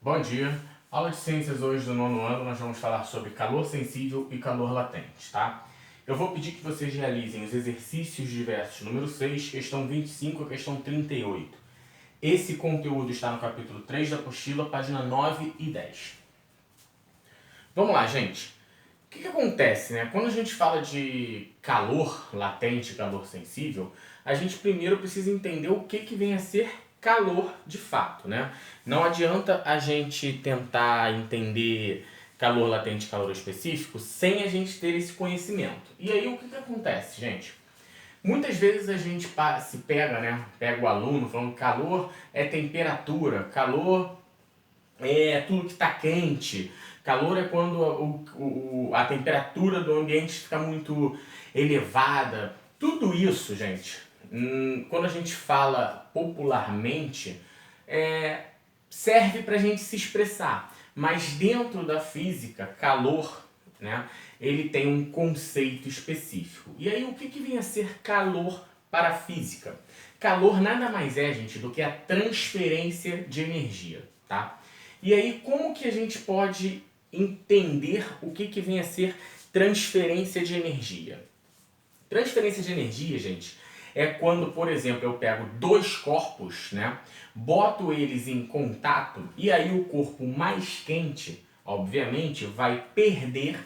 Bom dia! Aula de ciências hoje do nono ano, nós vamos falar sobre calor sensível e calor latente, tá? Eu vou pedir que vocês realizem os exercícios diversos número 6, questão 25 e questão 38. Esse conteúdo está no capítulo 3 da apostila, página 9 e 10. Vamos lá, gente. O que acontece, né? Quando a gente fala de calor latente e calor sensível, a gente primeiro precisa entender o que vem a ser calor de fato, né? Não adianta a gente tentar entender calor latente e calor específico sem a gente ter esse conhecimento. E aí o que acontece, gente? Muitas vezes a gente se pega, né? Pega o aluno falando que calor é temperatura, calor é tudo que está quente. Calor é quando a temperatura do ambiente fica muito elevada. Tudo isso, gente, quando a gente fala popularmente, serve para a gente se expressar. Mas dentro da física, calor, né, ele tem um conceito específico. E aí o que vem a ser calor para a física? Calor nada mais é, gente, do que a transferência de energia, tá? E aí como que a gente pode entender o que vem a ser transferência de energia? Transferência de energia, gente, é quando, por exemplo, eu pego dois corpos, né, boto eles em contato e aí o corpo mais quente, obviamente, vai perder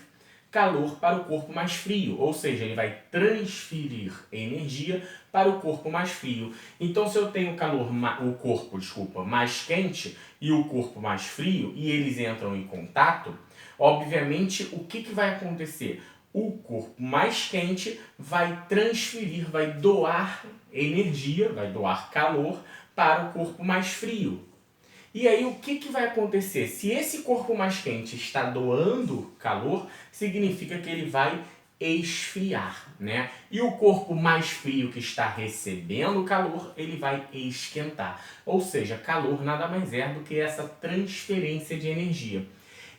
calor para o corpo mais frio, ou seja, ele vai transferir energia para o corpo mais frio. Então, se eu tenho o corpo mais quente e o corpo mais frio e eles entram em contato, obviamente, o que vai acontecer? O corpo mais quente vai transferir, vai doar energia, vai doar calor para o corpo mais frio. E aí o que vai acontecer? Se esse corpo mais quente está doando calor, significa que ele vai esfriar, né? E o corpo mais frio que está recebendo calor, ele vai esquentar. Ou seja, calor nada mais é do que essa transferência de energia.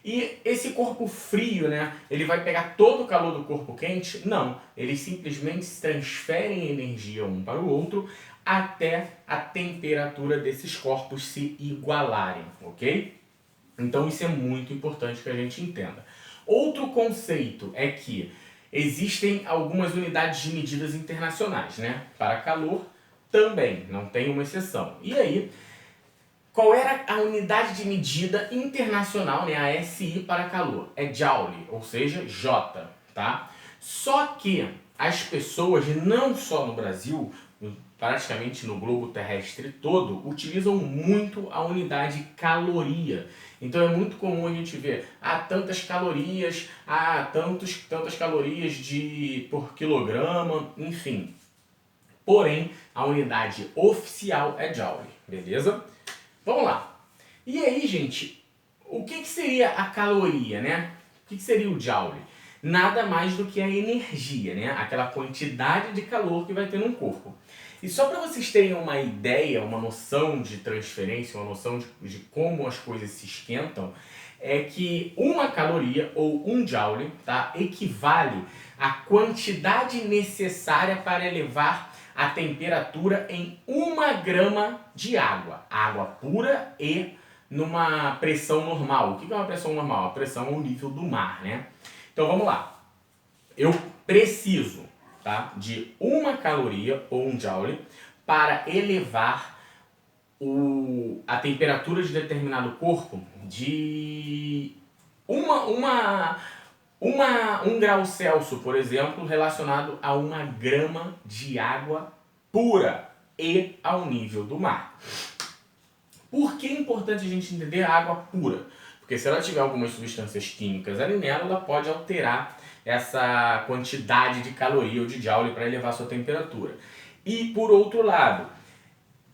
E esse corpo frio, né, ele vai pegar todo o calor do corpo quente? Não, eles simplesmente transferem energia um para o outro até a temperatura desses corpos se igualarem, ok? Então isso é muito importante que a gente entenda. Outro conceito é que existem algumas unidades de medidas internacionais, né? Para calor também, não tem uma exceção. E aí, qual era a unidade de medida internacional, né, a SI para calor? É Joule, ou seja, J, tá? Só que as pessoas, não só no Brasil, praticamente no globo terrestre todo, utilizam muito a unidade caloria. Então é muito comum a gente ver tantas calorias, tantas calorias por quilograma, enfim. Porém, a unidade oficial é Joule, beleza? Vamos lá. E aí, gente, o que seria a caloria, né? O que seria o Joule? Nada mais do que a energia, né? Aquela quantidade de calor que vai ter num corpo. E só para vocês terem uma ideia, uma noção de transferência, uma noção de como as coisas se esquentam, é que uma caloria ou um Joule, tá, equivale à quantidade necessária para elevar a temperatura em 1 grama de água. Água pura e numa pressão normal. O que é uma pressão normal? A pressão ao nível do mar, né? Então vamos lá. Eu preciso, tá, de 1 caloria ou um Joule para elevar a temperatura de determinado corpo de 1 grau Celsius, por exemplo, relacionado a 1 grama de água pura e ao nível do mar. Por que é importante a gente entender a água pura? Porque se ela tiver algumas substâncias químicas ali nela, ela pode alterar essa quantidade de caloria ou de Joule para elevar a sua temperatura. E por outro lado,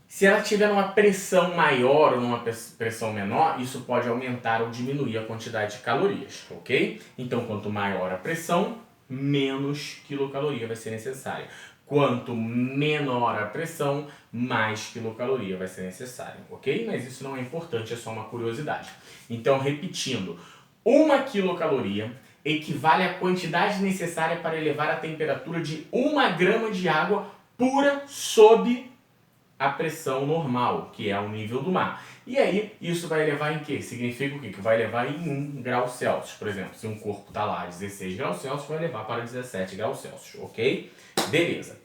se ela tiver uma pressão maior ou numa pressão menor, isso pode aumentar ou diminuir a quantidade de calorias, ok? Então, quanto maior a pressão, menos quilocaloria vai ser necessária. Quanto menor a pressão, mais quilocaloria vai ser necessária, ok? Mas isso não é importante, é só uma curiosidade. Então, repetindo, 1 quilocaloria equivale à quantidade necessária para elevar a temperatura de 1 grama de água pura sob a pressão normal, que é o nível do mar. E aí, isso vai levar em quê? Significa o quê? Que vai levar em 1 grau Celsius. Por exemplo, se um corpo está lá a 16 graus Celsius, vai levar para 17 graus Celsius, ok? Beleza.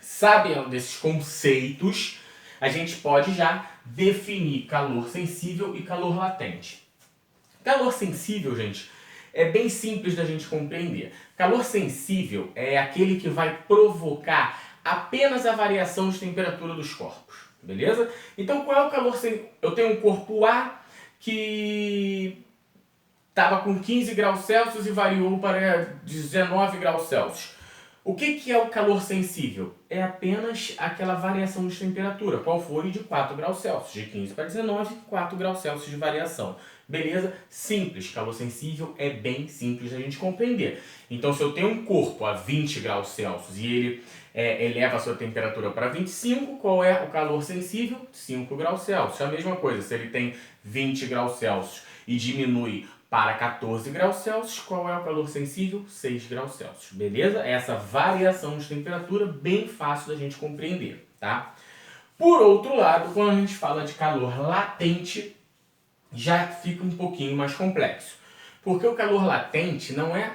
Sabendo desses conceitos, a gente pode já definir calor sensível e calor latente. Calor sensível, gente, é bem simples da gente compreender. Calor sensível é aquele que vai provocar apenas a variação de temperatura dos corpos, beleza? Então, qual é o calor sensível? Eu tenho um corpo A que estava com 15 graus Celsius e variou para 19 graus Celsius. O que é o calor sensível? É apenas aquela variação de temperatura. Qual foi? De 4 graus Celsius. De 15 para 19, 4 graus Celsius de variação. Beleza? Simples. Calor sensível é bem simples da gente compreender. Então, se eu tenho um corpo a 20 graus Celsius e ele eleva a sua temperatura para 25, qual é o calor sensível? 5 graus Celsius. A mesma coisa, se ele tem 20 graus Celsius e diminui para 14 graus Celsius, qual é o calor sensível? 6 graus Celsius, beleza? Essa variação de temperatura bem fácil da gente compreender, tá? Por outro lado, quando a gente fala de calor latente, já fica um pouquinho mais complexo. Porque o calor latente não é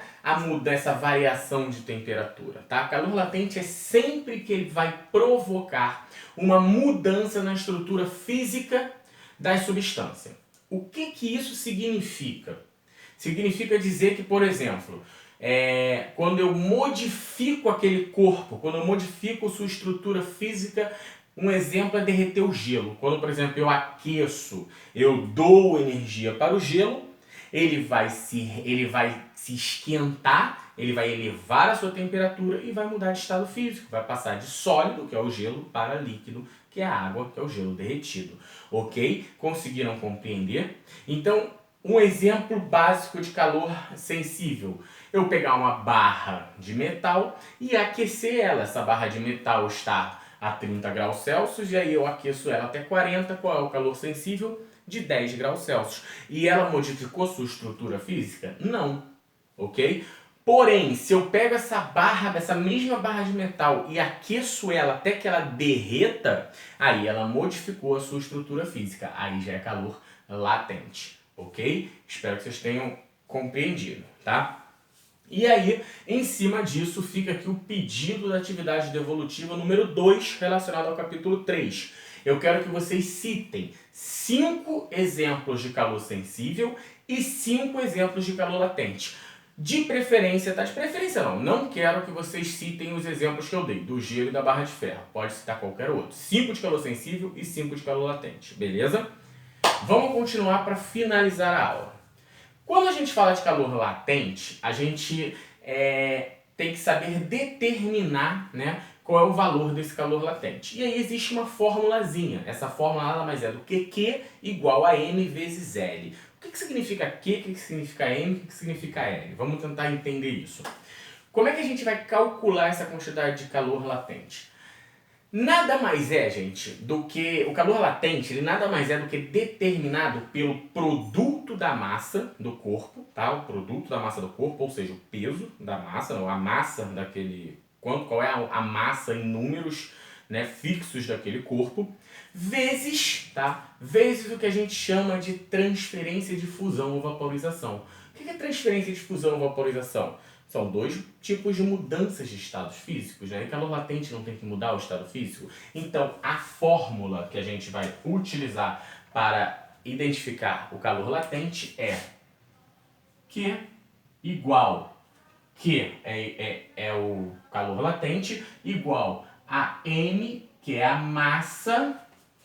essa variação de temperatura, tá? Calor latente é sempre que ele vai provocar uma mudança na estrutura física da substância. O que isso significa? Significa dizer que, por exemplo, quando eu modifico aquele corpo, quando eu modifico sua estrutura física, um exemplo é derreter o gelo. Quando, por exemplo, eu aqueço, eu dou energia para o gelo, ele vai se esquentar, ele vai elevar a sua temperatura e vai mudar de estado físico. Vai passar de sólido, que é o gelo, para líquido, que é a água, que é o gelo derretido. Ok? Conseguiram compreender? Então, um exemplo básico de calor sensível. Eu pegar uma barra de metal e aquecer ela. Essa barra de metal está a 30 graus Celsius e aí eu aqueço ela até 40. Qual é o calor sensível? De 10 graus Celsius. E ela modificou sua estrutura física? Não. Ok? Porém, se eu pego essa mesma barra de metal e aqueço ela até que ela derreta, aí ela modificou a sua estrutura física. Aí já é calor latente. Ok? Espero que vocês tenham compreendido, tá? E aí, em cima disso, fica aqui o pedido da atividade devolutiva número 2, relacionado ao capítulo 3. Eu quero que vocês citem 5 exemplos de calor sensível e 5 exemplos de calor latente. De preferência, tá? De preferência não quero que vocês citem os exemplos que eu dei, do gelo e da barra de ferro. Pode citar qualquer outro. 5 de calor sensível e 5 de calor latente, beleza? Vamos continuar para finalizar a aula. Quando a gente fala de calor latente, a gente tem que saber determinar, né, qual é o valor desse calor latente. E aí existe uma formulazinha. Essa fórmula nada mais é do que Q igual a M vezes L. O que significa Q, o que significa M, o que significa L? Vamos tentar entender isso. Como é que a gente vai calcular essa quantidade de calor latente? Nada mais é, gente, do que... O calor latente, ele nada mais é do que determinado pelo produto da massa do corpo, tá? O produto da massa do corpo, ou seja, o peso da massa, ou a massa daquele... Qual é a massa em números, né, fixos daquele corpo, vezes, tá? Vezes o que a gente chama de transferência de fusão ou vaporização. O que é transferência de fusão ou vaporização? São 2 tipos de mudanças de estados físicos, né? E calor latente não tem que mudar o estado físico. Então, a fórmula que a gente vai utilizar para identificar o calor latente é Q igual, Q é o calor latente, igual a M, que é a massa,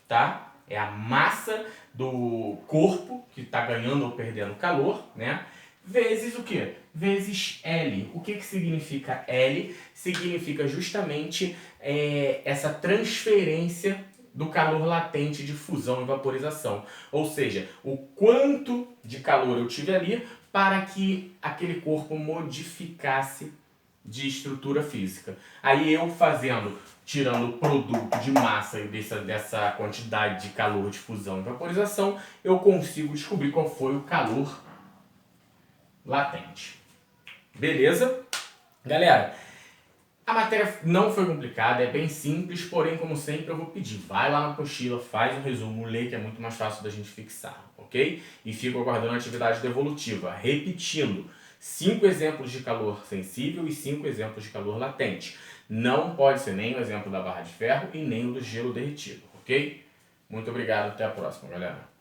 tá? É a massa do corpo que está ganhando ou perdendo calor, né? Vezes o quê? Vezes L. O que significa L? Significa justamente essa transferência do calor latente de fusão e vaporização. Ou seja, o quanto de calor eu tive ali para que aquele corpo modificasse de estrutura física. Aí eu tirando o produto de massa e dessa quantidade de calor de fusão e vaporização, eu consigo descobrir qual foi o calor latente. Beleza? Galera, A matéria não foi complicada, é bem simples, porém, como sempre, eu vou pedir, vai lá na apostila, faz um resumo, lê, que é muito mais fácil da gente fixar, ok? E fico aguardando a atividade devolutiva, repetindo, 5 exemplos de calor sensível e 5 exemplos de calor latente. Não pode ser nem o exemplo da barra de ferro e nem o do gelo derretido, ok? Muito obrigado, até a próxima, galera.